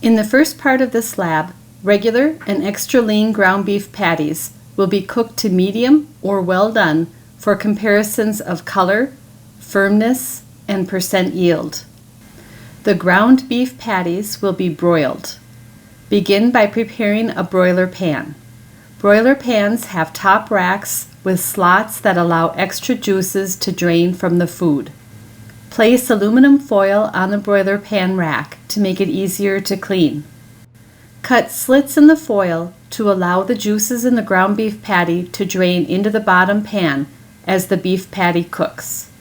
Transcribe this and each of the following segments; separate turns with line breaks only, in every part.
In the first part of this lab, regular and extra lean ground beef patties will be cooked to medium or well done for comparisons of color, firmness, and percent yield. The ground beef patties will be broiled. Begin by preparing a broiler pan. Broiler pans have top racks with slots that allow extra juices to drain from the food. Place aluminum foil on the broiler pan rack to make it easier to clean. Cut slits in the foil to allow the juices in the ground beef patty to drain into the bottom pan as the beef patty cooks.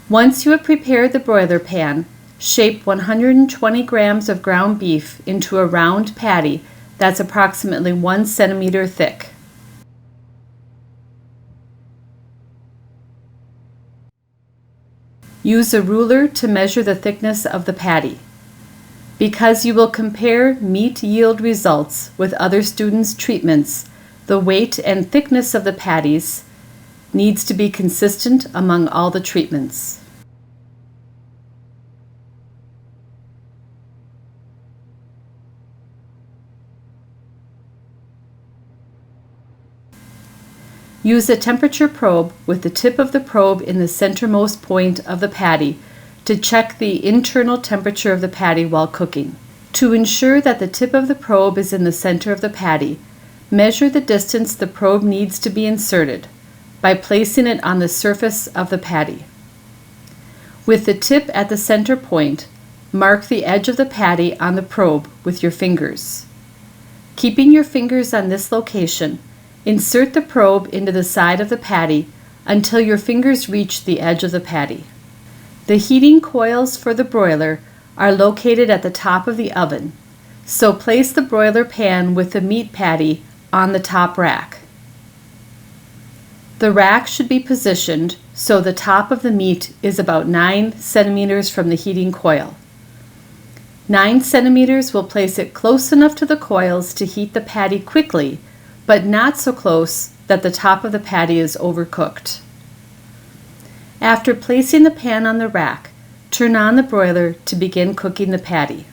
Once you have prepared the broiler pan, shape 120 grams of ground beef into a round patty that's approximately 1 centimeter thick. Use a ruler to measure the thickness of the patty. Because you will compare meat yield results with other students' treatments, the weight and thickness of the patties needs to be consistent among all the treatments. Use a temperature probe with the tip of the probe in the centermost point of the patty to check the internal temperature of the patty while cooking. To ensure that the tip of the probe is in the center of the patty, measure the distance the probe needs to be inserted by placing it on the surface of the patty. With the tip at the center point, mark the edge of the patty on the probe with your fingers. Keeping your fingers on this location, insert the probe into the side of the patty until your fingers reach the edge of the patty. The heating coils for the broiler are located at the top of the oven, so place the broiler pan with the meat patty on the top rack. The rack should be positioned so the top of the meat is about 9 centimeters from the heating coil. 9 centimeters will place it close enough to the coils to heat the patty quickly, but not so close that the top of the patty is overcooked. After placing the pan on the rack, turn on the broiler to begin cooking the patty.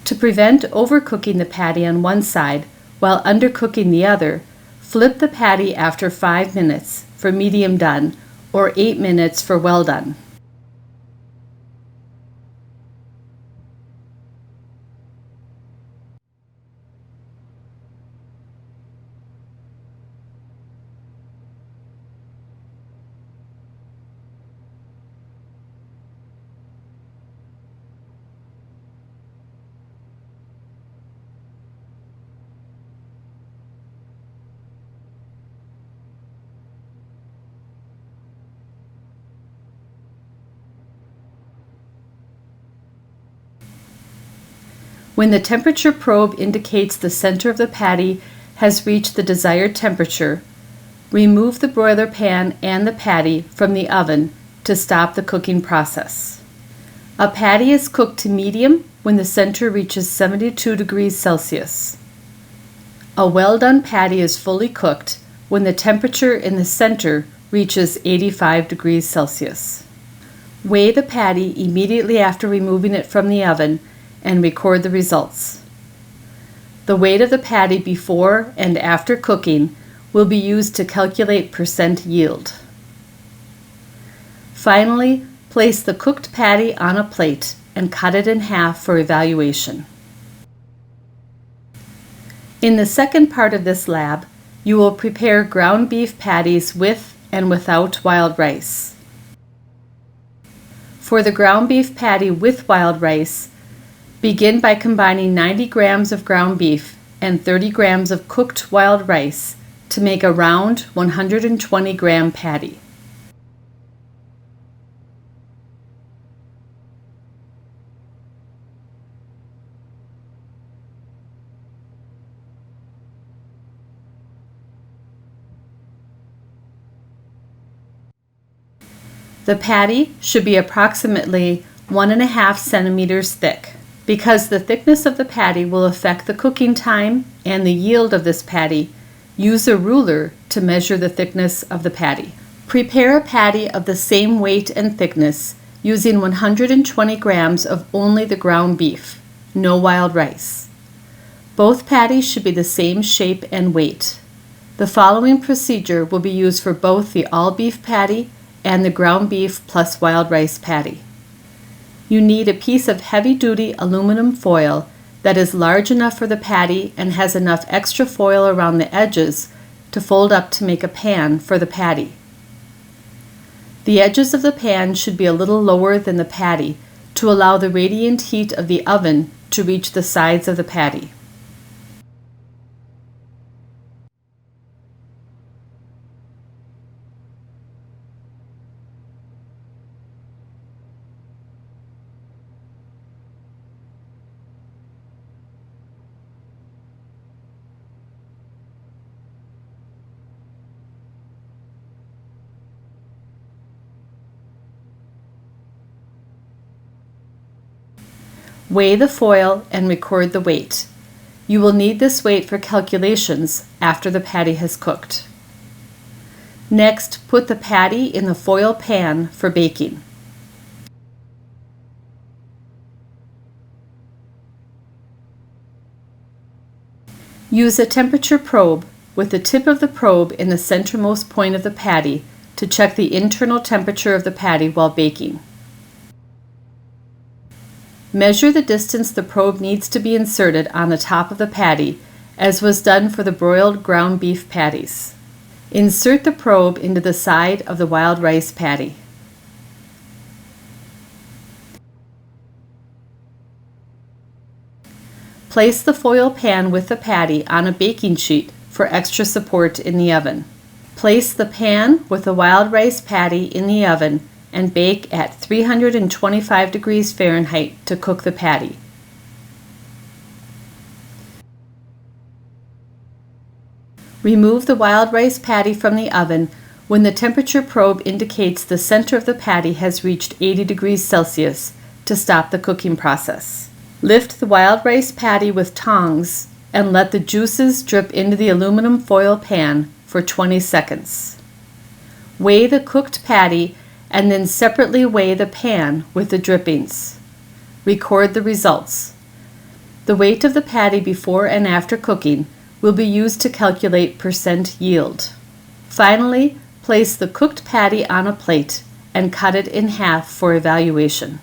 To prevent overcooking the patty on one side while undercooking the other, flip the patty after 5 minutes for medium done or 8 minutes for well done. When the temperature probe indicates the center of the patty has reached the desired temperature, remove the broiler pan and the patty from the oven to stop the cooking process. A patty is cooked to medium when the center reaches 72 degrees Celsius. A well-done patty is fully cooked when the temperature in the center reaches 85 degrees Celsius. Weigh the patty immediately after removing it from the oven and record the results. The weight of the patty before and after cooking will be used to calculate percent yield. Finally, place the cooked patty on a plate and cut it in half for evaluation. In the second part of this lab, you will prepare ground beef patties with and without wild rice. For the ground beef patty with wild rice, begin by combining 90 grams of ground beef and 30 grams of cooked wild rice to make a round 120-gram patty. The patty should be approximately 1.5 centimeters thick. Because the thickness of the patty will affect the cooking time and the yield of this patty, Use a ruler to measure the thickness of the patty. Prepare a patty of the same weight and thickness using 120 grams of only the ground beef, no wild rice. Both patties should be the same shape and weight. The following procedure will be used for both the all-beef patty and the ground beef plus wild rice patty. You need a piece of heavy-duty aluminum foil that is large enough for the patty and has enough extra foil around the edges to fold up to make a pan for the patty. The edges of the pan should be a little lower than the patty to allow the radiant heat of the oven to reach the sides of the patty. Weigh the foil and record the weight. You will need this weight for calculations after the patty has cooked. Next, put the patty in the foil pan for baking. Use a temperature probe with the tip of the probe in the centermost point of the patty to check the internal temperature of the patty while baking. Measure the distance the probe needs to be inserted on the top of the patty, as was done for the broiled ground beef patties. Insert the probe into the side of the wild rice patty. Place the foil pan with the patty on a baking sheet for extra support in the oven. Place the pan with the wild rice patty in the oven and bake at 325 degrees Fahrenheit to cook the patty. Remove the wild rice patty from the oven when the temperature probe indicates the center of the patty has reached 80 degrees Celsius to stop the cooking process. Lift the wild rice patty with tongs and let the juices drip into the aluminum foil pan for 20 seconds. Weigh the cooked patty and then separately weigh the pan with the drippings. Record the results. The weight of the patty before and after cooking will be used to calculate percent yield. Finally, place the cooked patty on a plate and cut it in half for evaluation.